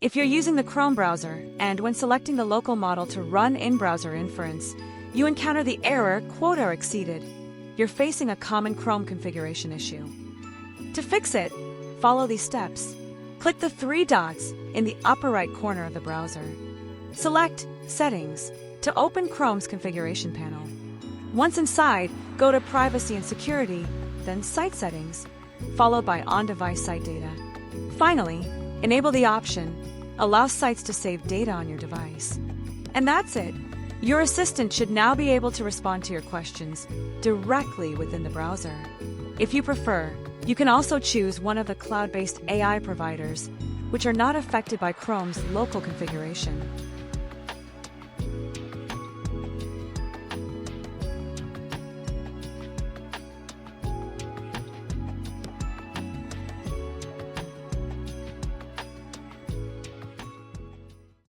If you're using the Chrome browser, and when selecting the local model to run in-browser inference, you encounter the error "Quota exceeded," you're facing a common Chrome configuration issue. To fix it, follow these steps. Click the three dots in the upper right corner of the browser. Select Settings to open Chrome's configuration panel. Once inside, go to Privacy and Security, then Site Settings, followed by On-Device Site Data. Finally, enable the option Allow sites to save data on your device. And that's it. Your assistant should now be able to respond to your questions directly within the browser. If you prefer, you can also choose one of the cloud-based AI providers, which are not affected by Chrome's local configuration.